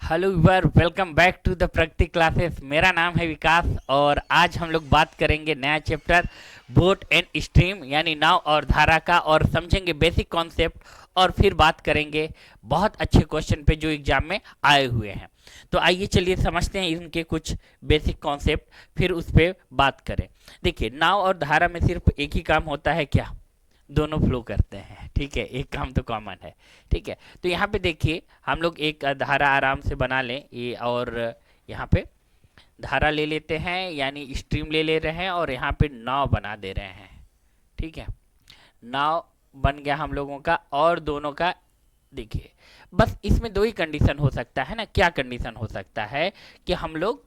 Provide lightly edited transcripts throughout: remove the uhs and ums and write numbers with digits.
Hello viewer, welcome back to the Pragati classes. मेरा नाम है विकास और आज हम लोग बात करेंगे नया चैप्टर बोट एंड स्ट्रीम यानी नाव और धारा का, और समझेंगे बेसिक कॉन्सेप्ट और फिर बात करेंगे बहुत अच्छे क्वेश्चन पे जो एग्जाम में आए हुए हैं। तो आइए चलिए समझते हैं इनके कुछ बेसिक कॉन्सेप्ट, फिर उस पर बात करें। देखिए, नाव और धारा में सिर्फ एक ही काम होता है, क्या? दोनों फ्लो करते हैं, ठीक है। एक काम तो कॉमन है, ठीक है। तो यहाँ पे देखिए, हम लोग एक धारा आराम से बना लें ये, और यहाँ पे धारा ले लेते हैं यानी स्ट्रीम ले ले रहे हैं, और यहाँ पे नाव बना दे रहे हैं, ठीक है। नाव बन गया हम लोगों का, और दोनों का देखिए, बस इसमें दो ही कंडीशन हो सकता है ना। क्या कंडीशन हो सकता है कि हम लोग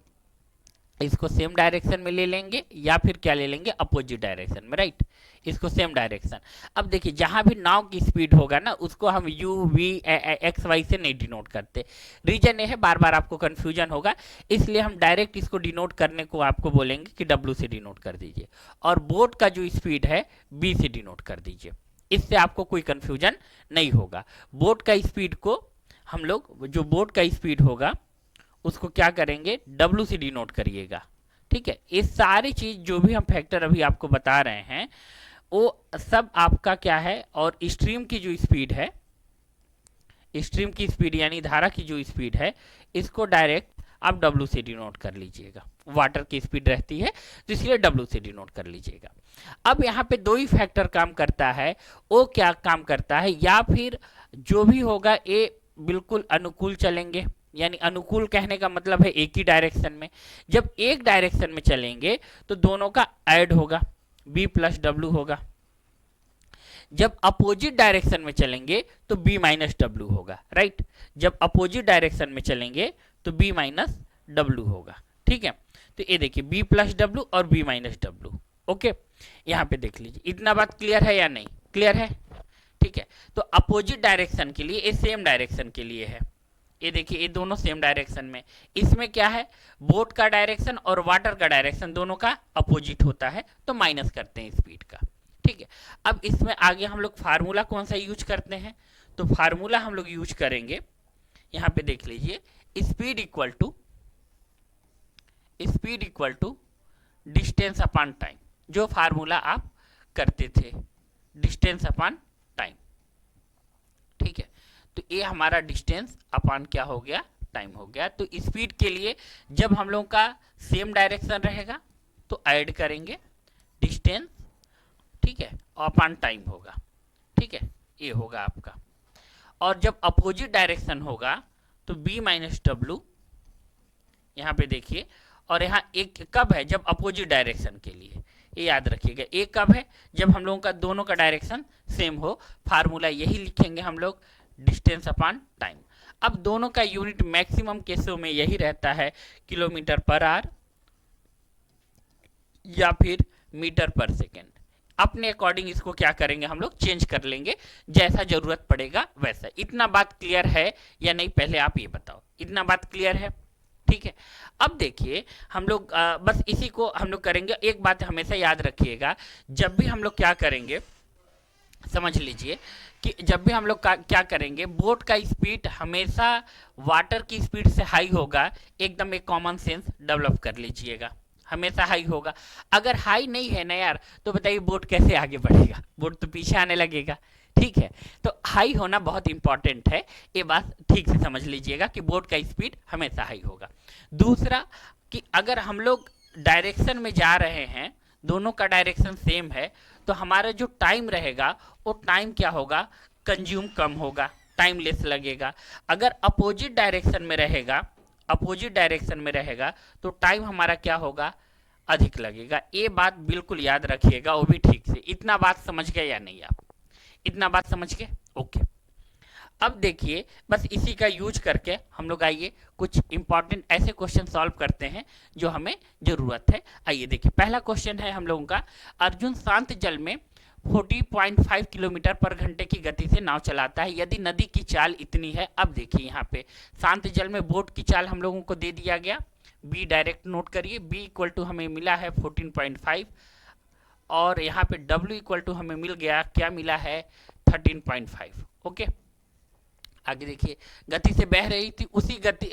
इसको सेम डायरेक्शन में ले लेंगे, या फिर क्या ले लेंगे, अपोजिट डायरेक्शन में, राइट। इसको सेम डायरेक्शन। अब देखिए, जहां भी नाव की स्पीड होगा ना, उसको हम यू वी एक्स वाई से नहीं डिनोट करते। रीजन ये है, बार बार आपको कंफ्यूजन होगा, इसलिए हम डायरेक्ट इसको डिनोट करने को आपको बोलेंगे कि डब्ल्यू से डिनोट कर दीजिए, और बोट का जो स्पीड है बी से डिनोट कर दीजिए। इससे आपको कोई कंफ्यूजन नहीं होगा। बोट का स्पीड को हम लोग, जो बोट का स्पीड होगा उसको क्या करेंगे, डब्ल्यू से डिनोट करिएगा, ठीक है। ये सारी चीज जो भी हम फैक्टर अभी आपको बता रहे हैं वो सब आपका क्या है, और स्ट्रीम की जो स्पीड है, स्ट्रीम की स्पीड यानी धारा की जो स्पीड है, इसको डायरेक्ट आप डब्ल्यू से डिनोट कर लीजिएगा। वाटर की स्पीड रहती है तो इसलिए डब्ल्यू से डिनोट कर लीजिएगा। अब यहाँ पे दो ही फैक्टर काम करता है। वो क्या काम करता है, या फिर जो भी होगा ये बिल्कुल अनुकूल चलेंगे, यानी अनुकूल कहने का मतलब है एक ही डायरेक्शन में। जब एक डायरेक्शन में चलेंगे तो दोनों का ऐड होगा, बी प्लस डब्ल्यू होगा। जब अपोजिट डायरेक्शन में चलेंगे तो बी माइनस डब्ल्यू होगा, राइट। जब अपोजिट डायरेक्शन में चलेंगे तो बी माइनस डब्ल्यू होगा, ठीक है। तो ये देखिए, बी प्लस डब्ल्यू और बी माइनस डब्ल्यू, ओके। यहाँ पे देख लीजिए, इतना बात क्लियर है या नहीं? क्लियर है, ठीक है। तो अपोजिट डायरेक्शन के लिए, ये सेम डायरेक्शन के लिए है। ये देखिए, ये दोनों सेम डायरेक्शन में। इसमें क्या है, बोट का डायरेक्शन और वाटर का डायरेक्शन दोनों का अपोजिट होता है, तो माइनस करते हैं स्पीड का, ठीक है। अब इसमें आगे हम लोग फार्मूला कौन सा यूज करते हैं, तो फार्मूला हम लोग यूज करेंगे, यहां पे देख लीजिए, speed equal to distance upon time. जो फार्मूला आप करते थे, डिस्टेंस अपॉन टाइम, ठीक है। तो ये हमारा डिस्टेंस अपॉन क्या हो गया, टाइम हो गया। तो स्पीड के लिए जब हम लोग का सेम डायरेक्शन रहेगा तो ऐड करेंगे डिस्टेंस, ठीक है, अपॉन टाइम होगा, ठीक है। ये होगा आपका। और जब अपोजिट डायरेक्शन होगा तो बी माइनस डब्ल्यू, यहाँ पे देखिए। और यहाँ एक कब है, जब अपोजिट डायरेक्शन के लिए, ये याद रखिएगा। एक कब है, जब हम लोगों का दोनों का डायरेक्शन सेम हो। फार्मूला यही लिखेंगे हम लोग, डिस्टेंस अपॉन टाइम। अब दोनों का यूनिट मैक्सिमम केसों में यही रहता है, किलोमीटर पर आवर या फिर मीटर पर सेकेंड। अपने अकॉर्डिंग इसको क्या करेंगे, हम लोग चेंज कर लेंगे, जैसा जरूरत पड़ेगा वैसा। इतना बात क्लियर है या नहीं, पहले आप ये बताओ, इतना बात क्लियर है, ठीक है। अब देखिए, हम लोग बस इसी को हम लोग करेंगे। एक बात हमेशा याद रखिएगा, जब भी हम लोग क्या करेंगे, समझ लीजिए कि जब भी हम लोग क्या करेंगे, बोट का स्पीड हमेशा वाटर की स्पीड से हाई होगा। एकदम एक कॉमन सेंस डेवलप कर लीजिएगा, हमेशा हाई होगा। अगर हाई नहीं है ना यार, तो बताइए बोट कैसे आगे बढ़ेगा, बोट तो पीछे आने लगेगा, ठीक है। तो हाई होना बहुत इंपॉर्टेंट है, ये बात ठीक से समझ लीजिएगा कि बोट का स्पीड हमेशा हाई होगा। दूसरा कि अगर हम लोग डायरेक्शन में जा रहे हैं, दोनों का डायरेक्शन सेम है, तो हमारा जो टाइम रहेगा वो टाइम क्या होगा, कंज्यूम कम होगा, टाइम लेस लगेगा। अगर अपोजिट डायरेक्शन में रहेगा, अपोजिट डायरेक्शन में रहेगा तो टाइम हमारा क्या होगा, अधिक लगेगा। ये बात बिल्कुल याद रखिएगा, वो भी ठीक से। इतना बात समझ गए या नहीं आप? इतना बात समझ गए, ओके। अब देखिए, बस इसी का यूज करके हम लोग आइए कुछ इंपॉर्टेंट ऐसे क्वेश्चन सॉल्व करते हैं जो हमें जरूरत है। आइए देखिए, पहला क्वेश्चन है हम लोगों का, अर्जुन शांत जल में 40.5 किलोमीटर पर घंटे की गति से नाव चलाता है, यदि नदी की चाल इतनी है। अब देखिए, यहाँ पे शांत जल में बोट की चाल हम लोगों को दे दिया गया, बी डायरेक्ट नोट करिए। बी इक्वल टू हमें मिला है 14.5, और यहाँ पे डब्ल्यू इक्वल टू हमें मिल गया, क्या मिला है, 13.5, ओके। आगे देखिए, गति से बह रही थी, उसी गति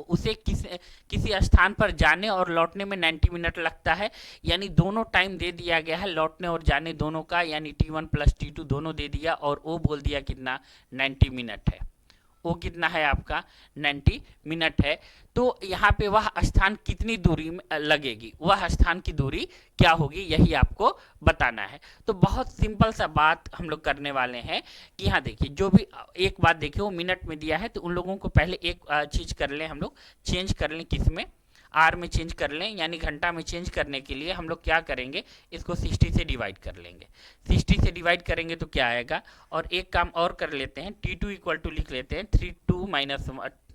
उसे किसी स्थान पर जाने और लौटने में 90 मिनट लगता है। यानी दोनों टाइम दे दिया गया है, लौटने और जाने दोनों का, यानी T1 प्लस T2 दोनों दे दिया, और वो बोल दिया कितना, 90 मिनट है। वो कितना है आपका, 90 मिनट है। तो यहाँ पे वह स्थान कितनी दूरी में लगेगी, वह स्थान की दूरी क्या होगी, यही आपको बताना है। तो बहुत सिंपल सा बात हम लोग करने वाले हैं कि यहाँ देखिए, जो भी एक बात देखिए वो मिनट में दिया है, तो उन लोगों को पहले एक चीज कर लें हम लोग, चेंज कर लें, किस में, आर में चेंज कर लें। यानी घंटा में चेंज करने के लिए हम लोग क्या करेंगे, इसको 60 से डिवाइड कर लेंगे। 60 से डिवाइड करेंगे तो क्या आएगा, और एक काम और कर लेते हैं, T2 इक्वल टू लिख लेते हैं 32 माइनस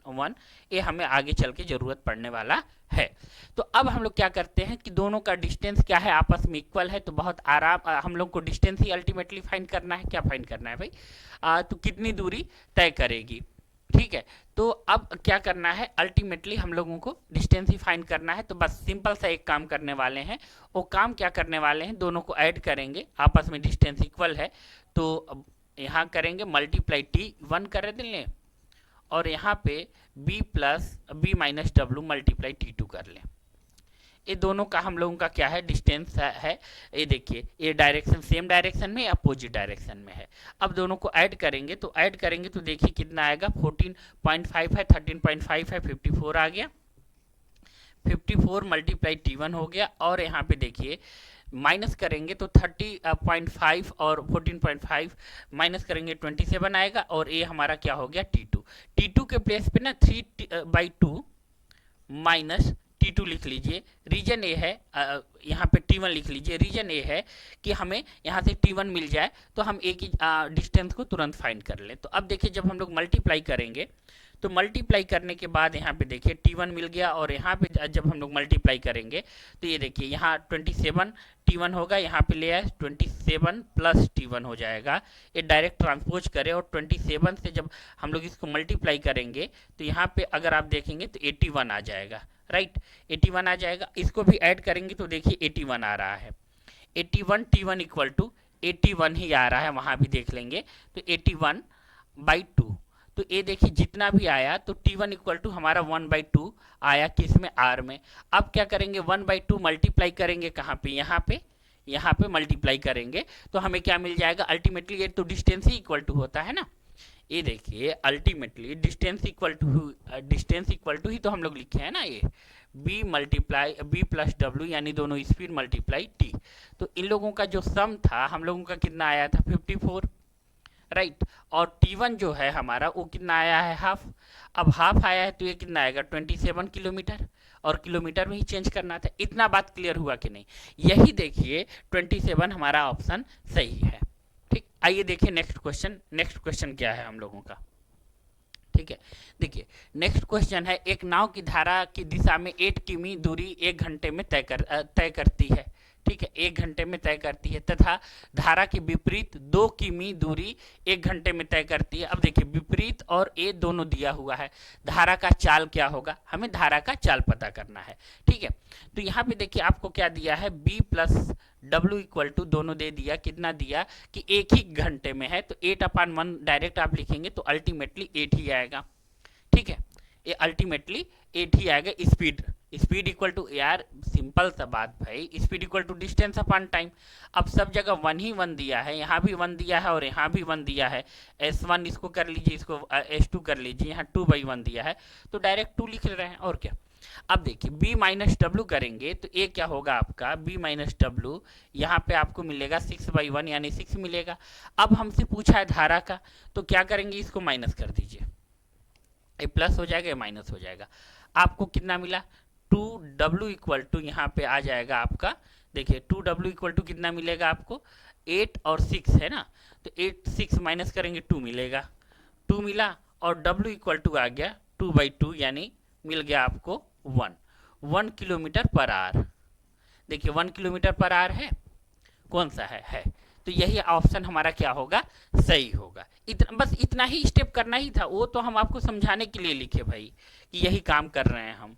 1। ये हमें आगे चल के जरूरत पड़ने वाला है। तो अब हम लोग क्या करते हैं कि दोनों का डिस्टेंस क्या है, आपस में इक्वल है, तो बहुत आराम, हम लोग को डिस्टेंस ही अल्टीमेटली फाइंड करना है। क्या फाइंड करना है भाई, तो कितनी दूरी तय करेगी, ठीक है। तो अब क्या करना है, अल्टीमेटली हम लोगों को डिस्टेंस ही फाइंड करना है। तो बस सिंपल सा एक काम करने वाले हैं, वो काम क्या करने वाले हैं, दोनों को ऐड करेंगे, आपस में डिस्टेंस इक्वल है, तो यहाँ करेंगे मल्टीप्लाई T1 कर देंगे, और यहाँ पे b plus B minus W multiply T2 कर लें। ये दोनों का हम लोगों का क्या है, डिस्टेंस है। ये देखिए, ये डायरेक्शन सेम डायरेक्शन में, अपोजिट डायरेक्शन में है। अब दोनों को ऐड करेंगे, तो ऐड करेंगे तो देखिए कितना आएगा, 14.5 है, 13.5 है, 54 आ गया। 54 मल्टीप्लाई T1 हो गया, और यहाँ पे देखिए माइनस करेंगे तो 30.5 और 14.5 माइनस करेंगे 27 आएगा, और ये हमारा क्या हो गया, T2। T2 के प्लेस पे ना 3/2 माइनस T2 लिख लीजिए। रीजन ए है, यहाँ पे T1 लिख लीजिए। रीजन ए है कि हमें यहाँ से T1 मिल जाए तो हम एक ही डिस्टेंस को तुरंत फाइंड कर लें। तो अब देखिए, जब हम लोग मल्टीप्लाई करेंगे, तो मल्टीप्लाई करने के बाद यहाँ पे देखिए T1 मिल गया, और यहाँ पे जब हम लोग मल्टीप्लाई करेंगे तो ये देखिए यहाँ 27 T1 होगा, यहाँ पे ले आए 27 प्लस T1 हो जाएगा। ये डायरेक्ट ट्रांसपोज करें, और 27 से जब हम लोग इसको मल्टीप्लाई करेंगे तो यहाँ पे अगर आप देखेंगे तो 81 आ जाएगा, राइट। 81 आ जाएगा। इसको भी ऐड करेंगे तो देखिए 81 आ रहा है। 81 T1 इक्वल टू 81 ही आ रहा है, वहाँ भी देख लेंगे। तो 81/2, तो ये देखिए जितना भी आया, तो T1 इक्वल टू हमारा 1/2 आया, किस में, R में। अब क्या करेंगे, 1/2 मल्टीप्लाई करेंगे कहाँ पे, यहाँ पे मल्टीप्लाई करेंगे, तो हमें क्या मिल जाएगा, अल्टीमेटली ये तो डिस्टेंस ही इक्वल टू होता है ना। ये देखिए अल्टीमेटली डिस्टेंस इक्वल टू ही तो हम लोग लिखे हैं ना, ये b प्लस डब्ल्यू, यानी दोनों स्पीड मल्टीप्लाई T। तो इन लोगों का जो सम था हम लोगों का कितना आया था, 54, राइट। और T1 जो है हमारा वो कितना आया है, हाफ। अब हाफ आया है तो ये कितना आएगा, 27 किलोमीटर, और किलोमीटर में ही चेंज करना था। इतना बात क्लियर हुआ कि नहीं, यही देखिए 27 हमारा ऑप्शन सही है, ठीक। आइए देखिए नेक्स्ट क्वेश्चन क्या है हम लोगों का, ठीक है। देखिए नेक्स्ट क्वेश्चन है, एक नाव की धारा की दिशा में 8 किमी दूरी 1 घंटे में तय करती है, ठीक है, 1 घंटे में तय करती है, तथा धारा के विपरीत 2 किमी दूरी 1 घंटे में तय करती है। अब देखिए विपरीत और ए दोनों दिया हुआ है, धारा का चाल क्या होगा, हमें धारा का चाल पता करना है, ठीक है। तो यहाँ पे देखिए आपको क्या दिया है, b plus W equal to दोनों दे दिया, कितना दिया कि 1 ही घंटे में है, तो 8/1 डायरेक्ट आप लिखेंगे तो अल्टीमेटली 8 ही आएगा, ठीक है। ये अल्टीमेटली 8 ही आएगा। स्पीड इक्वल टू, यार सिंपल सा बात भाई, speed equal to distance upon time. अब सब जगह 1 ही 1 दिया है, यहाँ भी 1 दिया है और यहाँ भी 1 दिया है। S1 इसको कर लीजिए, इसको S2 कर लीजिए, यहाँ 2/1 दिया है, तो डायरेक्ट 2 लिख रहे हैं, और क्या। अब देखिए b माइनस डब्ल्यू करेंगे तो ये क्या होगा आपका, b माइनस डब्ल्यू, यहाँ पे आपको मिलेगा 6/1 यानी 6 मिलेगा। अब हमसे पूछा है धारा का, तो क्या करेंगे, इसको माइनस कर दीजिए, ये प्लस हो जाएगा, ये माइनस हो जाएगा। आपको कितना मिला, 2w इक्वल टू यहाँ पे आ जाएगा आपका, देखिए 2w इक्वल टू कितना मिलेगा आपको, 8 और 6 है ना, तो 8 6 माइनस करेंगे 2 मिलेगा, 2 मिला, और w इक्वल टू आ गया 2/2 यानी मिल गया आपको 1 किलोमीटर पर आवर। देखिए 1 किलोमीटर पर आवर है, कौन सा है, तो यही ऑप्शन हमारा क्या होगा, सही होगा। बस इतना ही स्टेप करना ही था, वो तो हम आपको समझाने के लिए लिखे भाई कि यही काम कर रहे हैं हम,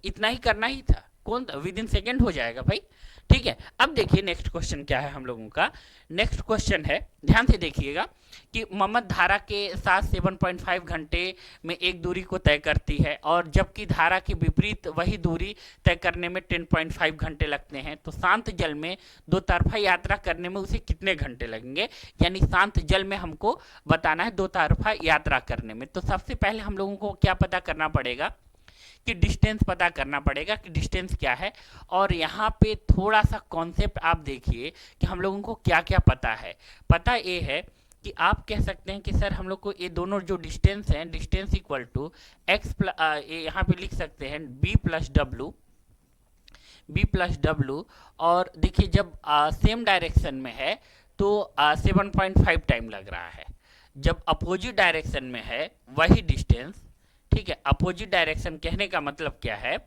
इतना ही करना ही था। कौन विद इन सेकेंड हो जाएगा भाई, ठीक है, अब देखिए नेक्स्ट क्वेश्चन क्या है हम लोगों का। नेक्स्ट क्वेश्चन है, ध्यान से देखिएगा कि मोहम्मद धारा के साथ 7.5 घंटे में एक दूरी को तय करती है और जबकि धारा के विपरीत वही दूरी तय करने में 10.5 घंटे लगते हैं, तो शांत जल में दो तरफा यात्रा करने में उसे कितने घंटे लगेंगे। यानी शांत जल में हमको बताना है दो तरफा यात्रा करने में। तो सबसे पहले हम लोगों को क्या पता करना पड़ेगा कि डिस्टेंस पता करना पड़ेगा कि डिस्टेंस क्या है। और यहाँ पे थोड़ा सा कॉन्सेप्ट आप देखिए कि हम लोगों को क्या क्या पता है। पता ये है कि आप कह सकते हैं कि सर हम लोग को ये दोनों जो डिस्टेंस हैं, डिस्टेंस इक्वल टू एक्स यहाँ पे लिख सकते हैं बी प्लस डब्लू। और देखिए जब सेम डायरेक्शन में है तो 7.5 टाइम लग रहा है। जब अपोजिट डायरेक्शन में है वही डिस्टेंस, ठीक है, अपोजिट डायरेक्शन कहने का मतलब क्या है,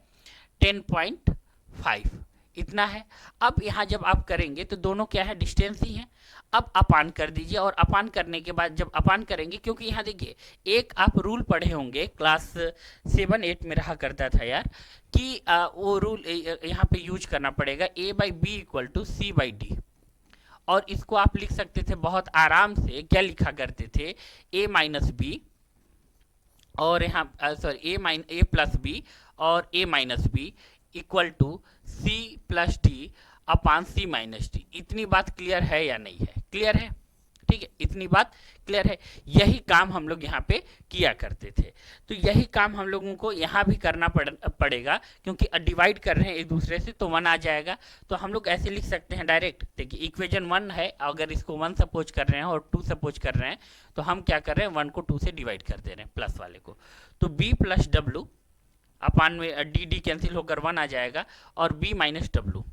10.5 इतना है। अब यहाँ जब आप करेंगे तो दोनों क्या है, डिस्टेंस ही है। अब अपान कर दीजिए और अपान करने के बाद जब अपान करेंगे, क्योंकि यहाँ देखिए एक आप रूल पढ़े होंगे क्लास 7-8 में रहा करता था यार, कि वो रूल यहाँ पे यूज करना पड़ेगा, A/B इक्वल टू C/D। और इसको आप लिख सकते थे बहुत आराम से, क्या लिखा करते थे, A-B और यहाँ ए प्लस बी और A-B equal to C+D upon C-D। इतनी बात क्लियर है या नहीं है? क्लियर है, ठीक है, इतनी बात क्लियर है। यही काम हम लोग यहाँ पे किया करते थे, तो यही काम हम लोगों को यहाँ भी करना पड़ेगा, क्योंकि डिवाइड कर रहे हैं एक दूसरे से तो 1 आ जाएगा। तो हम लोग ऐसे लिख सकते हैं डायरेक्ट, देखिए इक्वेशन 1 है, अगर इसको 1 सपोज कर रहे हैं और 2 सपोज कर रहे हैं तो हम क्या कर रहे हैं, 1 को 2 से डिवाइड कर दे रहे हैं प्लस वाले को। तो B प्लस डब्लू अपान में डी कैंसिल होकर 1 आ जाएगा और B माइनस डब्लू,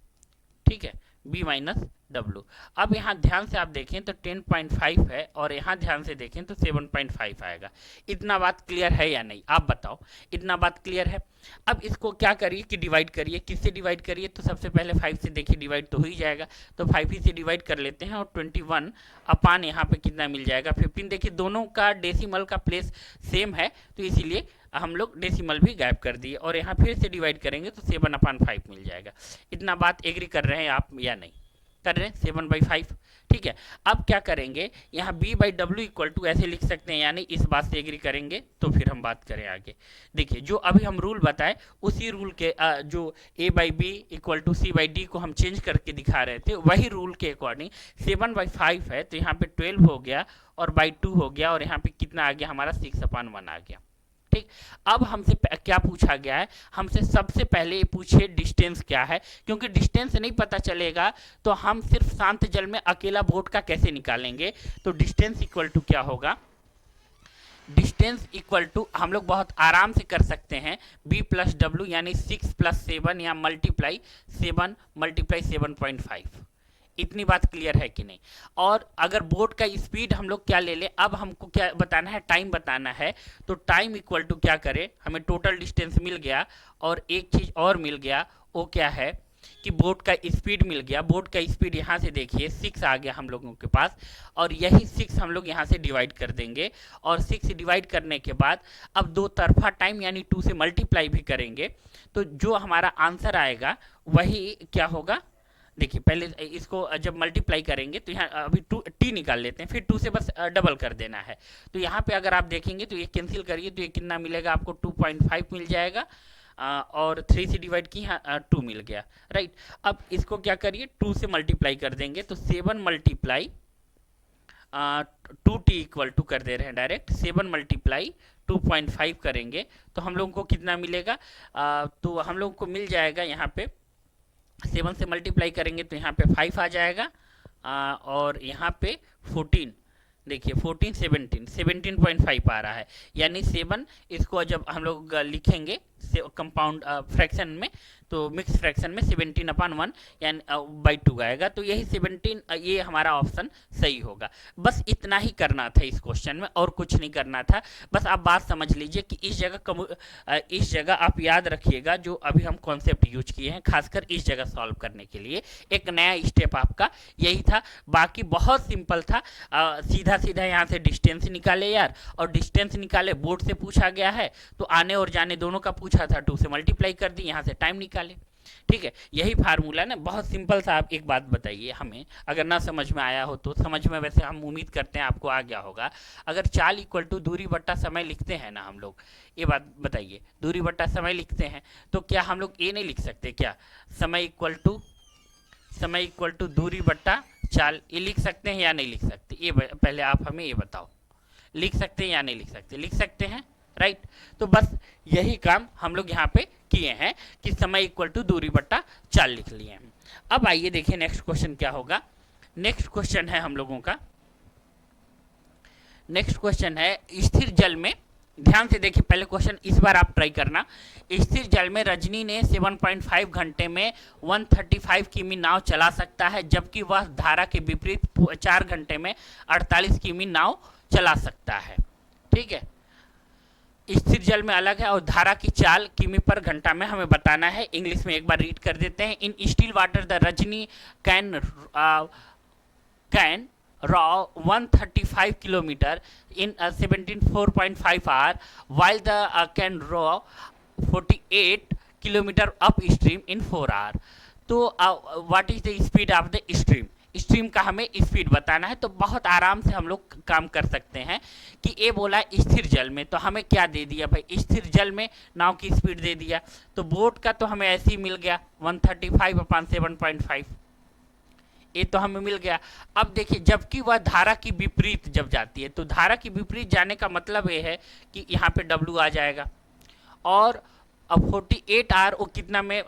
ठीक है, B माइनस डब्लू। अब यहाँ ध्यान से आप देखें तो 10.5 है और यहाँ ध्यान से देखें तो 7.5 आएगा। इतना बात क्लियर है या नहीं, आप बताओ, इतना बात क्लियर है। अब इसको क्या करिए कि डिवाइड करिए, किससे डिवाइड करिए, तो सबसे पहले 5 से देखिए डिवाइड तो हो ही जाएगा, तो 5 ही से डिवाइड कर लेते हैं और 21 अपान यहाँ पे कितना मिल जाएगा 15। देखिए दोनों का डेसिमल का प्लेस सेम है तो इसीलिए हम लोग डेसिमल भी गायब कर दिए और यहाँ फिर से डिवाइड करेंगे तो 7/5 मिल जाएगा। इतना बात एग्री कर रहे हैं आप या नहीं? कर रहे हैं, 7/5, ठीक है। अब क्या करेंगे, यहाँ B/W इक्वल टू ऐसे लिख सकते हैं, यानी इस बात से एग्री करेंगे तो फिर हम बात करें आगे। देखिए जो अभी हम रूल बताए उसी रूल के जो A/B इक्वल टू C/D को हम चेंज करके दिखा रहे थे, वही रूल के अकॉर्डिंग 7/5 है तो यहाँ पे 12 हो गया और बाई 2 हो गया और यहाँ पे कितना आ गया हमारा 6/1 आ गया, ठीक। अब हमसे क्या पूछा गया है, हमसे सबसे पहले ये पूछिए डिस्टेंस क्या है, क्योंकि डिस्टेंस नहीं पता चलेगा तो हम सिर्फ शांत जल में अकेला बोट का कैसे निकालेंगे। तो डिस्टेंस इक्वल टू क्या होगा, डिस्टेंस इक्वल टू हम लोग बहुत आराम से कर सकते हैं B प्लस डब्ल्यू यानी 6 + 7 या मल्टीप्लाई 7/7.5। इतनी बात क्लियर है कि नहीं? और अगर बोट का स्पीड हम लोग क्या ले लें, अब हमको क्या बताना है, टाइम बताना है। तो टाइम इक्वल टू क्या करें, हमें टोटल डिस्टेंस मिल गया और एक चीज और मिल गया, वो क्या है कि बोट का स्पीड मिल गया। बोट का स्पीड यहाँ से देखिए 6 आ गया हम लोगों के पास और यही 6 हम लोग यहाँ से डिवाइड कर देंगे और 6 डिवाइड करने के बाद अब दो तरफा टाइम यानी 2 से मल्टीप्लाई भी करेंगे तो जो हमारा आंसर आएगा वही क्या होगा। देखिए पहले इसको जब मल्टीप्लाई करेंगे तो यहाँ अभी 2t निकाल लेते हैं, फिर 2 से बस डबल कर देना है। तो यहाँ पे अगर आप देखेंगे तो ये कैंसिल करिए तो ये कितना मिलेगा आपको, 2.5 मिल जाएगा और 3 से डिवाइड की 2 मिल गया, राइट। अब इसको क्या करिए 2 से मल्टीप्लाई कर देंगे तो 7 मल्टीप्लाई 2t इक्वल टू कर दे रहे हैं डायरेक्ट, 7 मल्टीप्लाई 2.5 करेंगे तो हम लोगों को कितना मिलेगा, तो हम लोगों को मिल जाएगा यहाँ पे 7 से मल्टीप्लाई करेंगे तो यहाँ पे 5 आ जाएगा और यहाँ पे 14, देखिए 14 17.5 आ रहा है। यानी 7 इसको जब हम लोग लिखेंगे कंपाउंड फ्रैक्शन में तो मिक्स फ्रैक्शन में 17/1 यानी बाई 2 आएगा। तो यही 17, ये हमारा ऑप्शन सही होगा। बस इतना ही करना था इस क्वेश्चन में और कुछ नहीं करना था। बस आप बात समझ लीजिए कि इस जगह आप याद रखिएगा जो अभी हम कॉन्सेप्ट यूज किए हैं, खासकर इस जगह सॉल्व करने के लिए एक नया स्टेप आपका यही था। बाकी बहुत सिंपल था, सीधा सीधा यहाँ से डिस्टेंस निकाले यार, और डिस्टेंस निकाले बोर्ड से पूछा गया है तो आने और जाने दोनों का पूछा था, 2 से मल्टीप्लाई कर दी, यहाँ से टाइम निकाले। ठीक है, यही फार्मूला ना, बहुत सिंपल सा। आप एक बात बताइए हमें, अगर ना समझ में आया हो तो, समझ में वैसे हम उम्मीद करते हैं आपको आ गया होगा। अगर चाल इक्वल टू दूरी बट्टा समय लिखते हैं ना हम लोग, ये बात बताइए, दूरी बट्टा समय लिखते हैं तो क्या हम लोग ये नहीं लिख सकते क्या, समय इक्वल टू दूरी बट्टा चाल, ये लिख सकते हैं या नहीं लिख सकते? ये पहले आप हमें ये बताओ, लिख सकते हैं या नहीं लिख सकते? लिख सकते हैं, राइट। तो बस यही काम हम लोग यहाँ पे किए हैं कि समय इक्वल टू दूरी बट्टा चाल लिख लिए हैं। अब आइए देखिए नेक्स्ट क्वेश्चन क्या होगा। नेक्स्ट क्वेश्चन है हम लोगों का, नेक्स्ट क्वेश्चन है स्थिर जल में, ध्यान से देखिए पहले क्वेश्चन इस बार आप ट्राई करना। स्थिर जल में रजनी ने 7.5 घंटे में 135 किमी नाव चला सकता है, जबकि वह धारा के विपरीत 4 घंटे में 48 किमी नाव चला सकता है। ठीक है, स्थिर जल में अलग है और धारा की चाल किमी पर घंटा में हमें बताना है। इंग्लिश में एक बार रीड कर देते हैं। इन still water the Rajni can raw 135 kilometer in 17.5 hour, while the can raw 48 kilometer upstream in 4 hour. तो what is the speed of the stream, stream का हमें स्पीड बताना है। तो बहुत आराम से हम लोग काम कर सकते हैं कि ये बोला स्थिर जल में, तो हमें क्या दे दिया भाई, स्थिर जल में नाव की स्पीड दे दिया, तो बोट का तो हमें ऐसे ही मिल गया 135/7.5, ये तो हमें मिल गया। अब देखिए जबकि वह धारा की विपरीत जब जाती है, तो धारा की विपरीत जाने का मतलब ये है कि यहाँ पे W आ जाएगा, और अब 48 आर वो कितना में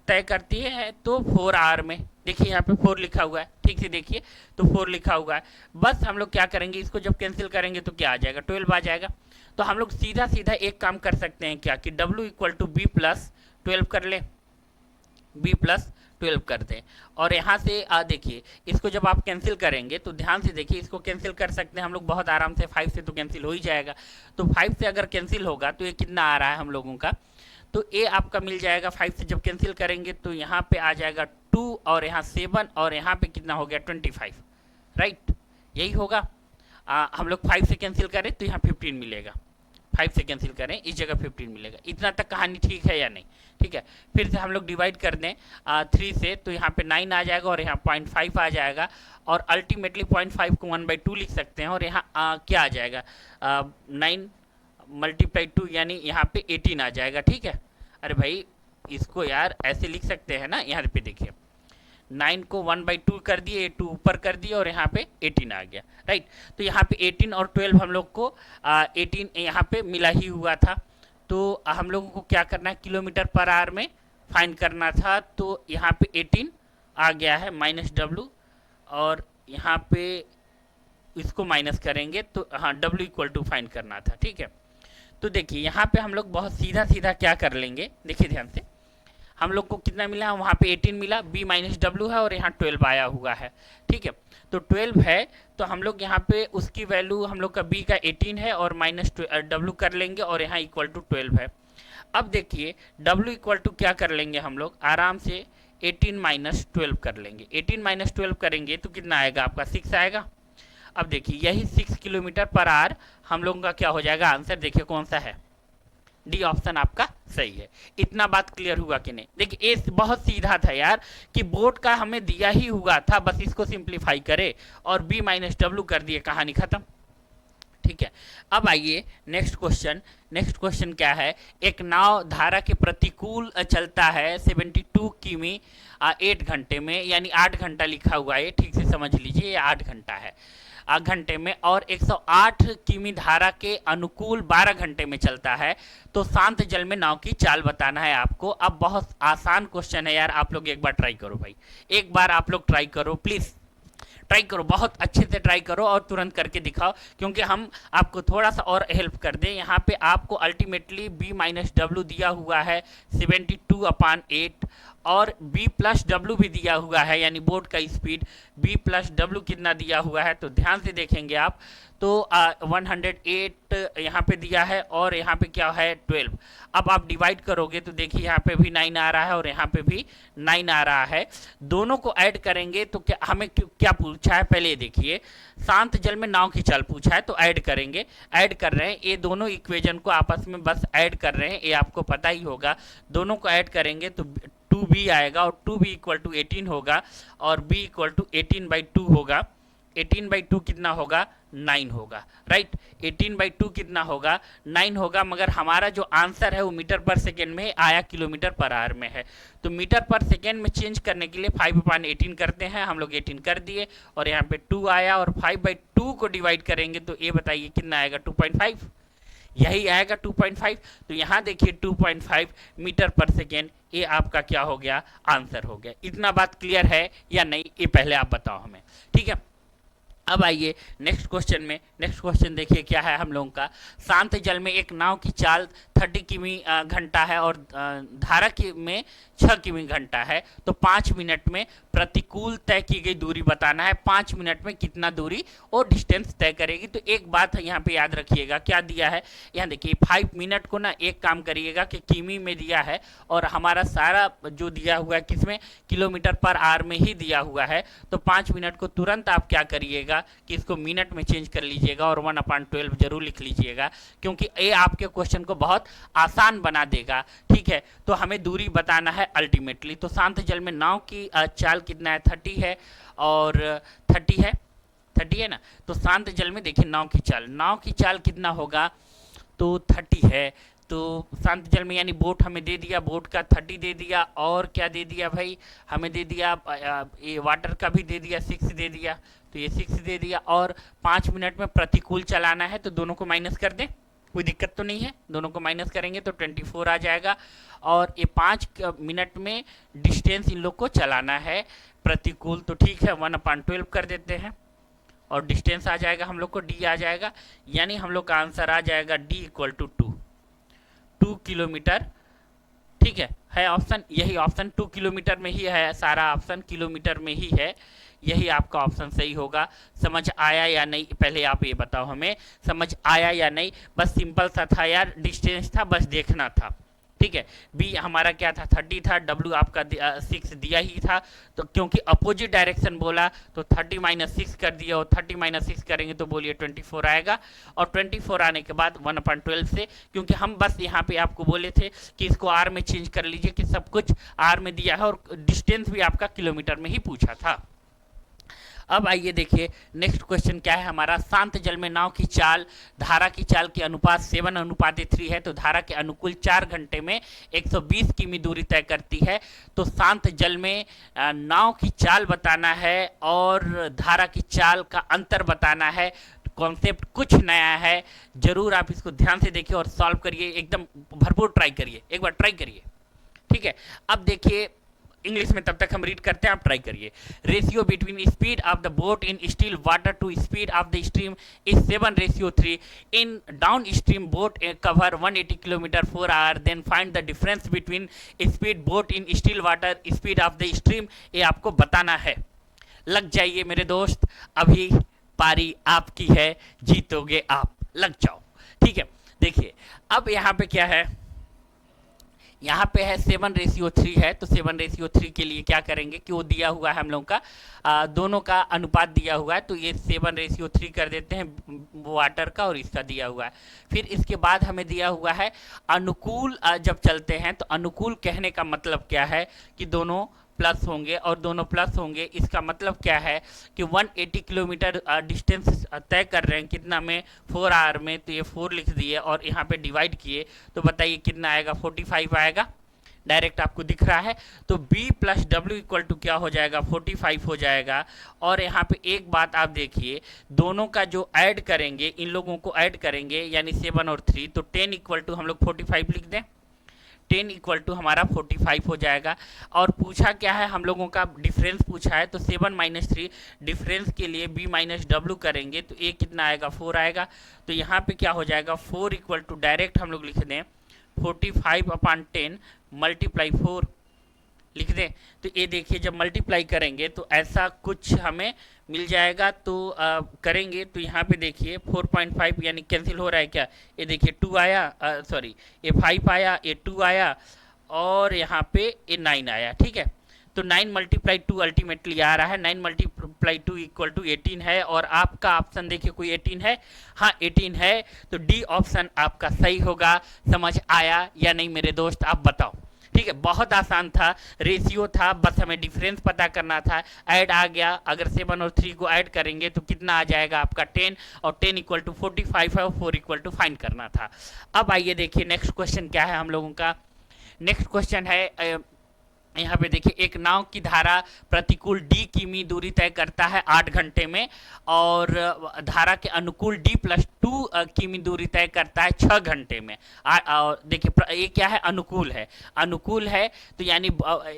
तय करती है, तो 4 आर में। देखिए यहाँ पे 4 लिखा हुआ है, ठीक से देखिए, तो 4 लिखा हुआ है। बस हम लोग क्या करेंगे, इसको जब कैंसिल करेंगे तो क्या आ जाएगा, 12 आ जाएगा। तो हम लोग सीधा सीधा एक काम कर सकते हैं क्या, कि W equal to B plus 12 कर ले, B प्लस 12 कर दें। और यहाँ से देखिए इसको जब आप कैंसिल करेंगे तो ध्यान से देखिए, इसको कैंसिल कर सकते हैं हम लोग बहुत आराम से, 5 से तो कैंसिल हो ही जाएगा। तो 5 से अगर कैंसिल होगा तो ये कितना आ रहा है हम लोगों का, तो ये आपका मिल जाएगा 5 से जब कैंसिल करेंगे तो यहाँ पे आ जाएगा 2, और यहाँ 7, और यहाँ पे कितना हो गया 25, राइट, यही होगा। हम लोग 5 से कैंसिल करें तो यहाँ 15 मिलेगा, 5 से कैंसिल करें इस जगह 15 मिलेगा। इतना तक कहानी ठीक है या नहीं? ठीक है, फिर से हम लोग डिवाइड कर दें 3 से, तो यहाँ पे 9 आ जाएगा और यहाँ 0.5 आ जाएगा, और अल्टीमेटली 0.5 को 1/2 लिख सकते हैं, और यहाँ क्या आ जाएगा 9 × 2 यानी यहाँ पे 18 आ जाएगा। ठीक है, अरे भाई इसको यार ऐसे लिख सकते हैं ना, यहाँ पे देखिए 9 को 1/2 कर दिए, 2 ऊपर कर दिए, और यहाँ पे 18 आ गया, राइट। तो यहाँ पे 18 और 12 हम लोग को 18 यहाँ पे मिला ही हुआ था। तो हम लोगों को क्या करना है, किलोमीटर पर आवर में फाइंड करना था। तो यहाँ पे 18 आ गया है -W, और यहाँ पे इसको माइनस करेंगे तो हाँ W इक्वल टू फाइंड करना था। ठीक है, तो देखिए यहाँ पे हम लोग बहुत सीधा सीधा क्या कर लेंगे, देखिए ध्यान से, हम लोग को कितना मिला, वहाँ पे 18 मिला, B - W है, और यहाँ 12 आया हुआ है। ठीक है, तो 12 है, तो हम लोग यहाँ पे उसकी वैल्यू हम लोग का B का 18 है, और -W कर लेंगे, और यहाँ इक्वल टू 12 है। अब देखिए W इक्वल टू क्या कर लेंगे हम लोग आराम से, 18 - 12 कर लेंगे। 18 - 12 करेंगे तो कितना आएगा आपका, 6 आएगा। अब देखिए यही 6 किलोमीटर पर आवर हम लोगों का क्या हो जाएगा आंसर, देखिए कौन सा है, डी ऑप्शन आपका सही है। इतना बात क्लियर हुआ कि नहीं? देखिए ये बहुत सीधा था यार, कि बोर्ड का हमें दिया ही हुआ था, बस इसको सिंप्लीफाई करे और B - W कर दिए, कहानी खत्म। ठीक है, अब आइए नेक्स्ट क्वेश्चन। नेक्स्ट क्वेश्चन क्या है, एक नाव धारा के प्रतिकूल चलता है 72 किमी 8 घंटे में, यानी 8 घंटा लिखा हुआ है, ठीक से समझ लीजिए, ये 8 घंटा है घंटे में, और 108 किमी धारा के अनुकूल 12 घंटे में चलता है। तो शांत जल में नाव की चाल बताना है आपको। अब बहुत आसान क्वेश्चन है यार, आप लोग एक बार ट्राई करो भाई, एक बार आप लोग ट्राई करो, प्लीज़ ट्राई करो, बहुत अच्छे से ट्राई करो और तुरंत करके दिखाओ, क्योंकि हम आपको थोड़ा सा और हेल्प कर दें। यहाँ पे आपको अल्टीमेटली B - W दिया हुआ है 72/8, और B + W भी दिया हुआ है, यानी बोट का स्पीड B + W कितना दिया हुआ है, तो ध्यान से देखेंगे आप, तो 108 यहाँ पे दिया है, और यहाँ पे क्या है 12। अब आप डिवाइड करोगे तो देखिए यहाँ पे भी 9 आ रहा है, और यहाँ पे भी 9 आ रहा है। दोनों को ऐड करेंगे तो क्या हमें क्या पूछा है, पहले देखिए, शांत जल में नाव की चाल पूछा है, तो ऐड करेंगे, ऐड कर रहे हैं, ये दोनों इक्वेशन को आपस में बस ऐड कर रहे हैं, ये आपको पता ही होगा। दोनों को ऐड करेंगे तो 2b आएगा और 2b इक्वल टू 18 होगा और b इक्वल टू 18/2 होगा। 18/2 कितना होगा? 9 होगा, राइट। 18/2 कितना होगा? 9 होगा। मगर हमारा जो आंसर है वो मीटर पर सेकेंड में आया, किलोमीटर पर आवर में है। तो मीटर पर सेकेंड में चेंज करने के लिए 5/18 करते हैं, हम लोग 18 कर दिए और यहाँ पे 2 आया और 5/2 को डिवाइड करेंगे तो ये बताइए कितना आएगा? 2.5, यही आएगा 2.5। तो यहाँ देखिए 2.5 मीटर पर सेकेंड, ये आपका क्या हो गया? आंसर हो गया। इतना बात क्लियर है या नहीं, ये पहले आप बताओ हमें, ठीक है। अब आइए नेक्स्ट क्वेश्चन में। नेक्स्ट क्वेश्चन देखिए क्या है हम लोगों का। शांत जल में एक नाव की चाल 30 किमी घंटा है और धारा में 6 किमी घंटा है, तो 5 मिनट में प्रतिकूल तय की गई दूरी बताना है। 5 मिनट में कितना दूरी और डिस्टेंस तय करेगी। तो एक बात यहाँ पे याद रखिएगा, क्या दिया है यहाँ देखिए 5 मिनट को ना एक काम करिएगा कि किमी में दिया है और हमारा सारा जो दिया हुआ है किसमें? किलोमीटर पर आवर में ही दिया हुआ है। तो 5 मिनट को तुरंत आप क्या करिएगा कि इसको मिनट में चेंज कर लीजिएगा और 1/12 जरूर लिख लीजिएगा, क्योंकि ये आपके क्वेश्चन को बहुत आसान बना देगा, ठीक है। तो हमें दूरी बताना है अल्टीमेटली। तो शांत जल में नाव की चाल कितना है? 30 है और 30 है ना। तो शांत जल में देखिए नाव की चाल कितना होगा? तो 30 है। तो शांत जल में यानी बोट हमें दे दिया, बोट का 30 दे दिया और क्या दे दिया भाई? हमें दे दिया ये वाटर का भी दे दिया, 6 दे दिया। तो ये 6 दे दिया और 5 मिनट में प्रतिकूल चलाना है, तो दोनों को माइनस कर दें, कोई दिक्कत तो नहीं है। दोनों को माइनस करेंगे तो 24 आ जाएगा और ये 5 मिनट में डिस्टेंस इन लोग को चलाना है प्रतिकूल, तो ठीक है 1/12 कर देते हैं और डिस्टेंस आ जाएगा हम लोग को d आ जाएगा, यानी हम लोग का आंसर आ जाएगा d इक्वल टू 2 किलोमीटर, ठीक है ऑप्शन, यही ऑप्शन 2 किलोमीटर में ही है, सारा ऑप्शन किलोमीटर में ही है, यही आपका ऑप्शन सही होगा। समझ आया या नहीं, पहले आप ये बताओ हमें, समझ आया या नहीं? बस सिंपल सा था यार, डिस्टेंस था, बस देखना था, ठीक है। बी हमारा क्या था? 30 था। डब्ल्यू आपका 6 दिया ही था, तो क्योंकि अपोजिट डायरेक्शन बोला तो 30 - 6 कर दिया और 30 - 6 करेंगे तो बोलिए 24 आएगा और 24 आने के बाद 1/12 से, क्योंकि हम बस यहाँ पे आपको बोले थे कि इसको आर में चेंज कर लीजिए कि सब कुछ आर में दिया है और डिस्टेंस भी आपका किलोमीटर में ही पूछा था। अब आइए देखिए नेक्स्ट क्वेश्चन क्या है हमारा। शांत जल में नाव की चाल धारा की चाल के अनुपात 7:3 है, तो धारा के अनुकूल 4 घंटे में 120 किमी दूरी तय करती है। तो शांत जल में नाव की चाल बताना है और धारा की चाल का अंतर बताना है। कॉन्सेप्ट कुछ नया है, जरूर आप इसको ध्यान से देखिए और सॉल्व करिए, एकदम भरपूर ट्राई करिए, एक बार ट्राई करिए, ठीक है। अब देखिए इंग्लिश में तब तक हम रीड करते हैं, आप ट्राई करिए। Ratio between speed of the boat in still water to speed of the stream is 7:3। In down stream boat cover 180 kilometre per hour, then find the difference between speed boat in still water speed of the stream. ये आपको बताना है। लग जाइए मेरे दोस्त, अभी पारी आपकी है, जीतोगे आप, लग जाओ, ठीक है। देखिए अब यहाँ पे क्या है, यहाँ पे है 7:3 है, तो 7:3 के लिए क्या करेंगे कि वो दिया हुआ है हम लोगों का दोनों का अनुपात दिया हुआ है, तो ये 7:3 कर देते हैं वाटर का और इसका दिया हुआ है। फिर इसके बाद हमें दिया हुआ है अनुकूल, जब चलते हैं तो अनुकूल कहने का मतलब क्या है कि दोनों प्लस होंगे और दोनों प्लस होंगे, इसका मतलब क्या है कि 180 किलोमीटर डिस्टेंस तय कर रहे हैं कितना में? 4 आवर में, तो ये 4 लिख दिए और यहाँ पे डिवाइड किए तो बताइए कितना आएगा? 45 आएगा, डायरेक्ट आपको दिख रहा है। तो B + W इक्वल टू क्या हो जाएगा? 45 हो जाएगा। और यहाँ पे एक बात आप देखिए, दोनों का जो ऐड करेंगे, इन लोगों को ऐड करेंगे यानी 7 और 3, तो 10 इक्वल टू हम लोग 45 लिख दें, 10 इक्वल टू हमारा 45 हो जाएगा। और पूछा क्या है हम लोगों का? डिफरेंस पूछा है, तो 7 - 3 डिफरेंस के लिए B - W करेंगे तो ये कितना आएगा? 4 आएगा। तो यहाँ पे क्या हो जाएगा? 4 इक्वल टू डायरेक्ट हम लोग लिख दें 45/10 × 4 लिख दें। तो ये देखिए जब मल्टीप्लाई करेंगे तो ऐसा कुछ हमें मिल जाएगा। तो करेंगे तो यहाँ पे देखिए 4.5 यानी कैंसिल हो रहा है क्या? ये देखिए 2 आया, सॉरी ये 5 आया, ये 2 आया और यहाँ पे ये 9 आया, ठीक है। तो 9 × 2 अल्टीमेटली आ रहा है, 9 × 2 इक्वल टू 18 है। और आपका ऑप्शन देखिए कोई 18 है? हाँ 18 है, तो डी ऑप्शन आपका सही होगा। समझ आया या नहीं मेरे दोस्त, आप बताओ, ठीक है, बहुत आसान था, रेशियो था, बस हमें डिफरेंस पता करना था। ऐड आ गया, अगर 7 और 3 को ऐड करेंगे तो कितना आ जाएगा आपका 10, और 10 इक्वल टू 45 है और 4 इक्वल टू फाइंड करना था। अब आइए देखिए नेक्स्ट क्वेश्चन क्या है हम लोगों का। नेक्स्ट क्वेश्चन है यहाँ पे देखिए, एक नाव की धारा प्रतिकूल d किमी दूरी तय करता है 8 घंटे में, और धारा के अनुकूल d+2 किमी दूरी तय करता है 6 घंटे में। देखिए ये क्या है, अनुकूल है। अनुकूल है तो यानी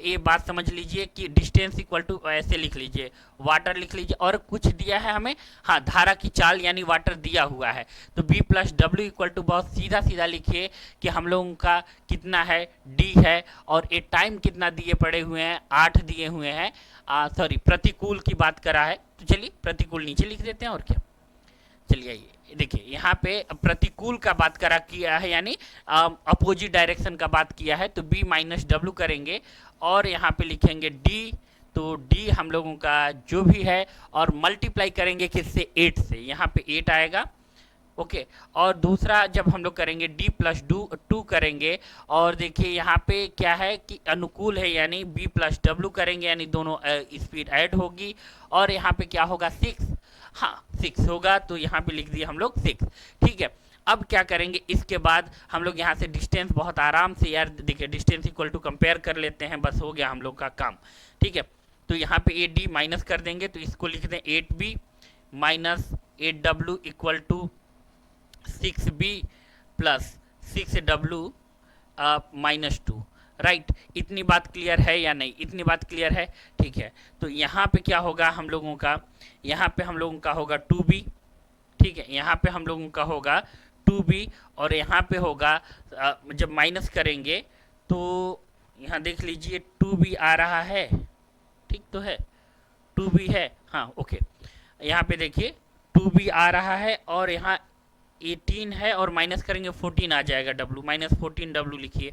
ये बात समझ लीजिए कि डिस्टेंस इक्वल टू ऐसे लिख लीजिए, वाटर लिख लीजिए, और कुछ दिया है हमें, हाँ धारा की चाल यानी वाटर दिया हुआ है, तो b+w इक्वल टू, बहुत सीधा सीधा लिखिए कि हम लोगों का कितना है, d है, और ये टाइम कितना दिए पड़े हुए हैं, 8 दिए हुए हैं। सॉरी, प्रतिकूल की बात करा है, तो चलिए प्रतिकूल नीचे लिख देते हैं और क्या। चलिए आइए देखिए, यहाँ पे प्रतिकूल का बात करा किया है, यानी अपोजिट डायरेक्शन का बात किया है, तो b-w करेंगे और यहाँ पे लिखेंगे d, तो d हम लोगों का जो भी है, और मल्टीप्लाई करेंगे किससे, 8 से, यहाँ पे 8 आएगा। ओके, और दूसरा जब हम लोग करेंगे d+2 करेंगे, और देखिए यहाँ पे क्या है कि अनुकूल है, यानी b+w करेंगे, यानी दोनों स्पीड ऐड होगी, और यहाँ पे क्या होगा, 6, हाँ 6 होगा, तो यहाँ पे लिख दिए हम लोग 6। ठीक है, अब क्या करेंगे, इसके बाद हम लोग यहाँ से डिस्टेंस बहुत आराम से, यार देखिए डिस्टेंस इक्वल टू कंपेयर कर लेते हैं, बस हो गया हम लोग का काम। ठीक है, तो यहाँ पे 8d माइनस कर देंगे, तो इसको लिख दें 8b minus 8w equal to 6b plus 6w -2। Right, इतनी बात क्लियर है या नहीं, इतनी बात क्लियर है। ठीक है, तो यहाँ पे क्या होगा हम लोगों का, यहाँ पे हम लोगों का होगा 2b। ठीक है, यहाँ पे हम लोगों का होगा 2b, और यहाँ पे होगा जब माइनस करेंगे तो यहाँ देख लीजिए 2b आ रहा है, ठीक तो है, 2b है, हाँ ओके, यहाँ पे देखिए 2b आ रहा है, और यहाँ 18 है, और माइनस करेंगे 14 आ जाएगा w, -14w लिखिए,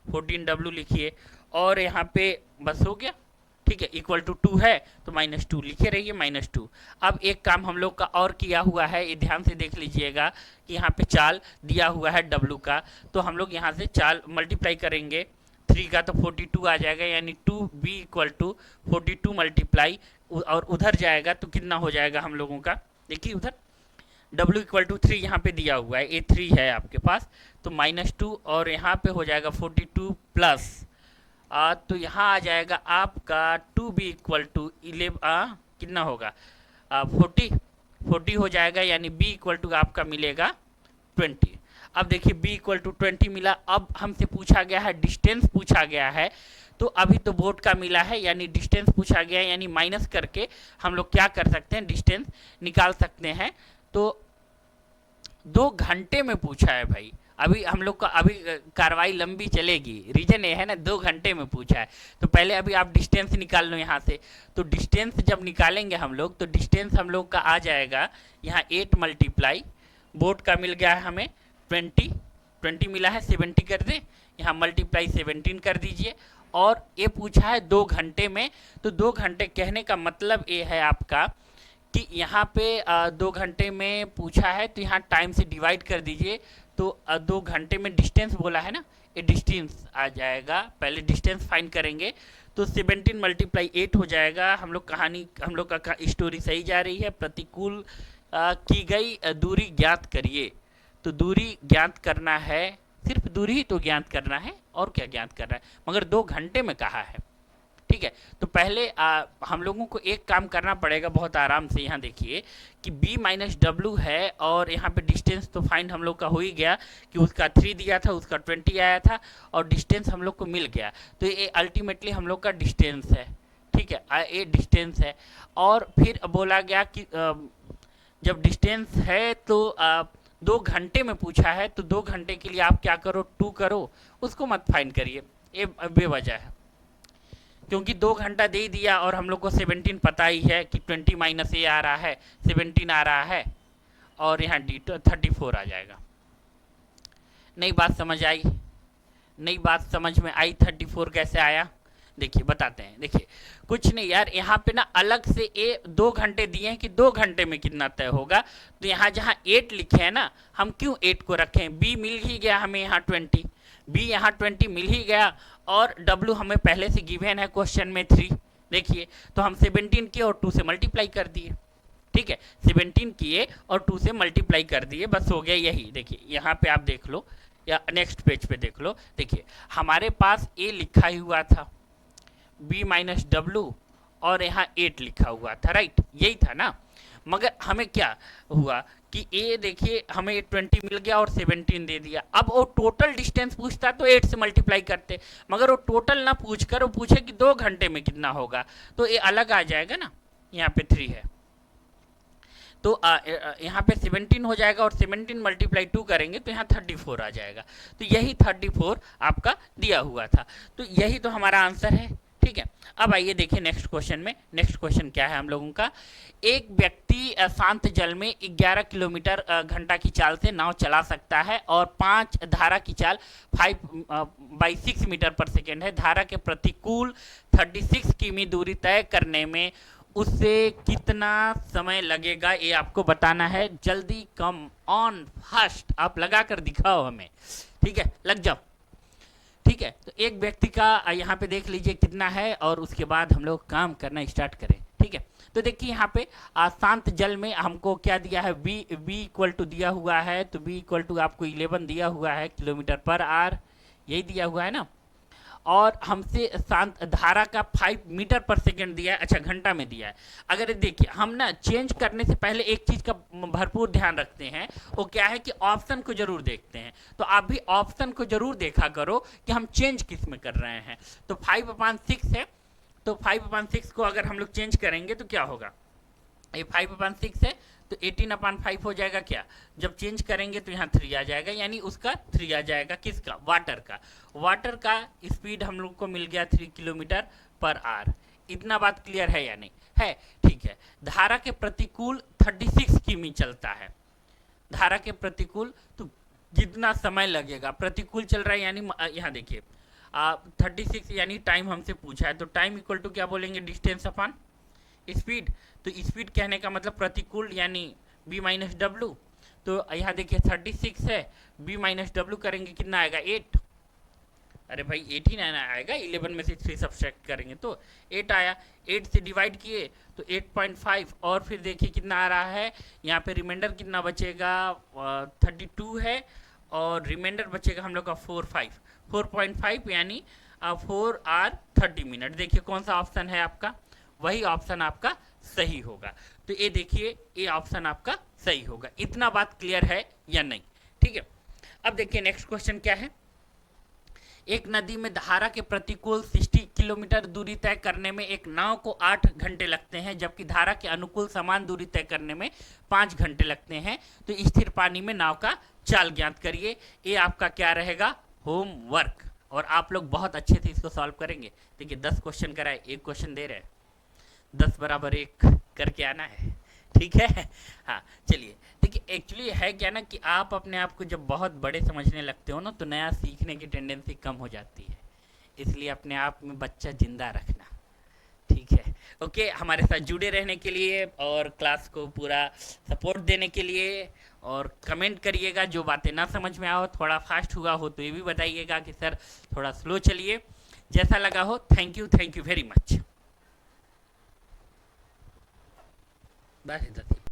14w लिखिए, और यहाँ पे बस हो गया। ठीक है, इक्वल टू 2 है तो -2 लिखे रहिए, -2। अब एक काम हम लोग का और किया हुआ है, ये ध्यान से देख लीजिएगा कि यहाँ पे चाल दिया हुआ है w का, तो हम लोग यहाँ से चाल मल्टीप्लाई करेंगे 3 का, तो 42 आ जाएगा, यानी 2b इक्वल टू 42 मल्टीप्लाई, और उधर जाएगा तो कितना हो जाएगा हम लोगों का, देखिए उधर w इक्वल टू 3 यहाँ पे दिया हुआ है, ये 3 है आपके पास, तो -2, और यहाँ पे हो जाएगा 42 प्लस, तो यहाँ आ जाएगा आपका 2b इक्वल टू 11, कितना होगा 40 हो जाएगा, यानी b इक्वल टू आपका मिलेगा 20। अब देखिए b इक्वल टू 20 मिला, अब हमसे पूछा गया है डिस्टेंस पूछा गया है, तो अभी तो बोट का मिला है, यानी डिस्टेंस पूछा गया है, यानी माइनस करके हम लोग क्या कर सकते हैं, डिस्टेंस निकाल सकते हैं। तो 2 घंटे में पूछा है भाई, अभी हम लोग का अभी कार्रवाई लंबी चलेगी, रीजन ये है ना 2 घंटे में पूछा है, तो पहले अभी आप डिस्टेंस निकाल लो यहाँ से। तो डिस्टेंस जब निकालेंगे हम लोग, तो डिस्टेंस हम लोग का आ जाएगा यहाँ 8 मल्टीप्लाई, बोट का मिल गया है हमें 20 मिला है, 70 कर दें, यहाँ मल्टीप्लाई 17 कर दीजिए, और ये पूछा है 2 घंटे में, तो 2 घंटे कहने का मतलब ये है आपका कि यहाँ पे 2 घंटे में पूछा है, तो यहाँ टाइम से डिवाइड कर दीजिए, तो 2 घंटे में डिस्टेंस बोला है ना, ये डिस्टेंस आ जाएगा, पहले डिस्टेंस फाइंड करेंगे, तो 17 मल्टीप्लाई 8 हो जाएगा। हम लोग कहानी, हम लोग का स्टोरी सही जा रही है। प्रतिकूल की गई दूरी ज्ञात करिए, तो दूरी ज्ञात करना है, सिर्फ दूरी ही तो ज्ञात करना है, और क्या ज्ञात करना है, मगर 2 घंटे में कहा है। ठीक है, तो पहले हम लोगों को एक काम करना पड़ेगा बहुत आराम से। यहाँ देखिए कि b-w है, और यहाँ पे डिस्टेंस तो फाइंड हम लोग का हो ही गया कि उसका 3 दिया था, उसका 20 आया था, और डिस्टेंस हम लोग को मिल गया, तो ये अल्टीमेटली हम लोग का डिस्टेंस है। ठीक है, ये डिस्टेंस है, और फिर बोला गया कि जब डिस्टेंस है तो 2 घंटे में पूछा है, तो 2 घंटे के लिए आप क्या करो, 2 करो, उसको मत फाइंड करिए, ये बेवजह है, क्योंकि 2 घंटा दे दिया, और हम लोग को 17 पता ही है कि 20 माइनस ए आ रहा है, 17 आ रहा है, और यहाँ डी 34 आ जाएगा। नई बात समझ आई, नई बात समझ में आई, 34 कैसे आया, देखिए बताते हैं। देखिए कुछ नहीं यार, यहाँ पे ना अलग से 2 घंटे दिए हैं कि 2 घंटे में कितना तय होगा, तो यहाँ जहाँ 8 लिखे हैं ना, हम क्यों 8 को रखें, b मिल ही गया हमें यहाँ 20, बी यहाँ 20 मिल ही गया, और डब्ल्यू हमें पहले से गिवन है क्वेश्चन में 3। देखिए, तो हम 17 किए और 2 से मल्टीप्लाई कर दिए। ठीक है, 17 किए और 2 से मल्टीप्लाई कर दिए, बस हो गया यही। देखिए यहाँ पे आप देख लो, या नेक्स्ट पेज पे देख लो। देखिए हमारे पास ए लिखा ही हुआ था, बी माइनस डब्ल्यू, और यहाँ 8 लिखा हुआ था, राइट, यही था ना। मगर हमें क्या हुआ कि ए देखिए हमें 20 मिल गया और 17 दे दिया। अब वो टोटल डिस्टेंस पूछता तो 8 से मल्टीप्लाई करते, मगर वो टोटल ना पूछ कर वो पूछे कि 2 घंटे में कितना होगा, तो ये अलग आ जाएगा ना। यहाँ पे 3 है, तो यहाँ पे 17 हो जाएगा, और 17 मल्टीप्लाई 2 करेंगे तो यहाँ 34 आ जाएगा। तो यही 34 आपका दिया हुआ था, तो यही तो हमारा आंसर है। ठीक है, अब आइए देखिए नेक्स्ट क्वेश्चन में। नेक्स्ट क्वेश्चन क्या है हम लोगों का, एक व्यक्ति शांत जल में 11 किलोमीटर घंटा की चाल से नाव चला सकता है, और 5 धारा की चाल 5/6 मीटर पर सेकेंड है। धारा के प्रतिकूल 36 किमी दूरी तय करने में उससे कितना समय लगेगा, ये आपको बताना है। जल्दी, कम, ऑन, फास्ट, आप लगा कर दिखाओ हमें। ठीक है, लग जाओ। ठीक है, तो एक व्यक्ति का यहाँ पे देख लीजिए कितना है, और उसके बाद हम लोग काम करना स्टार्ट करें। ठीक है, तो देखिए यहाँ पे शांत जल में हमको क्या दिया है, बी इक्वल टू दिया हुआ है, तो बी इक्वल टू आपको 11 दिया हुआ है किलोमीटर पर आवर, यही दिया हुआ है ना। और हमसे शांत धारा का 5 मीटर पर सेकेंड दिया है, अच्छा घंटा में दिया है। अगर देखिए हम ना चेंज करने से पहले एक चीज़ का भरपूर ध्यान रखते हैं, वो क्या है कि ऑप्शन को जरूर देखते हैं। तो आप भी ऑप्शन को जरूर देखा करो कि हम चेंज किस में कर रहे हैं। तो 5/6 है, तो 5/6 को अगर हम लोग चेंज करेंगे तो क्या होगा, ये 5/6 है, तो 18/5 हो जाएगा। क्या जब चेंज करेंगे तो यहाँ 3 आ जाएगा, यानी उसका 3 आ जाएगा, किसका, वाटर का। वाटर का स्पीड हम लोग को मिल गया 3 किलोमीटर पर आवर। इतना बात क्लियर है या नहीं है? ठीक है, धारा के प्रतिकूल 36 किमी चलता है। धारा के प्रतिकूल तो कितना समय लगेगा, प्रतिकूल चल रहा है, यानी यहाँ देखिए 36 यानी टाइम हमसे पूछा है, तो टाइम इक्वल टू क्या बोलेंगे, डिस्टेंस अपॉन स्पीड। तो स्पीड कहने का मतलब प्रतिकूल यानी बी माइनस डब्ल्यू। तो यहाँ देखिए 36 है, बी माइनस डब्ल्यू करेंगे कितना आएगा, 8। अरे भाई 18 आएगा, 11 में से 3 सब्सट्रैक्ट करेंगे तो 8 आया। 8 से डिवाइड किए तो 8.5, और फिर देखिए कितना आ रहा है, यहाँ पे रिमाइंडर कितना बचेगा, 32 है, और रिमाइंडर बचेगा हम लोग का 4.5 यानी 4 आवर 30 मिनट। देखिए कौन सा ऑप्शन है आपका, वही ऑप्शन आपका सही होगा। तो ये देखिए ये ऑप्शन आपका सही होगा। इतना बात क्लियर है या नहीं? ठीक है, अब देखिए नेक्स्ट क्वेश्चन क्या है। एक नदी में धारा के प्रतिकूल 60 किलोमीटर दूरी तय करने में एक नाव को 8 घंटे लगते हैं, जबकि धारा के अनुकूल समान दूरी तय करने में 5 घंटे लगते हैं। तो स्थिर पानी में नाव का चाल ज्ञात करिए। ये आपका क्या रहेगा, होमवर्क, और आप लोग बहुत अच्छे से इसको सॉल्व करेंगे। देखिए 10 क्वेश्चन कराए, एक क्वेश्चन दे रहे हैं, 10 बराबर 1 करके आना है। ठीक है, हाँ चलिए। देखिए एक्चुअली है क्या ना कि आप अपने आप को जब बहुत बड़े समझने लगते हो ना, तो नया सीखने की टेंडेंसी कम हो जाती है, इसलिए अपने आप में बच्चा जिंदा रखना। ठीक है, ओके, हमारे साथ जुड़े रहने के लिए और क्लास को पूरा सपोर्ट देने के लिए, और कमेंट करिएगा जो बातें ना समझ में आओ, थोड़ा फास्ट हुआ हो तो ये भी बताइएगा कि सर थोड़ा स्लो चलिए, जैसा लगा हो। Thank you very much. बस